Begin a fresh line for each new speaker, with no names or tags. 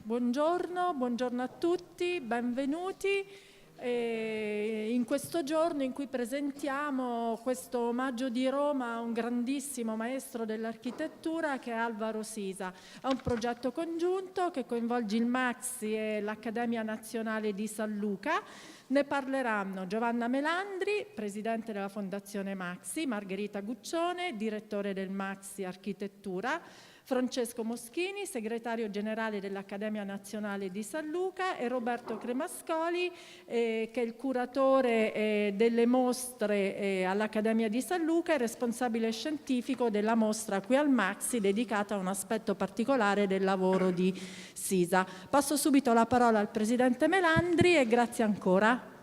Buongiorno a tutti, benvenuti in questo giorno in cui presentiamo questo omaggio di Roma a un grandissimo maestro dell'architettura che è Alvaro Sisa. È un progetto congiunto che coinvolge il MAXXI e l'Accademia Nazionale di San Luca. Ne parleranno Giovanna Melandri, presidente della Fondazione MAXXI, Margherita Guccione, direttore del MAXXI Architettura, Francesco Moschini, segretario generale dell'Accademia Nazionale di San Luca, e Roberto Cremascoli, che è il curatore delle mostre all'Accademia di San Luca e responsabile scientifico della mostra qui al MAXXI dedicata a un aspetto particolare del lavoro di Sisa. Passo subito la parola al presidente Melandri e grazie ancora.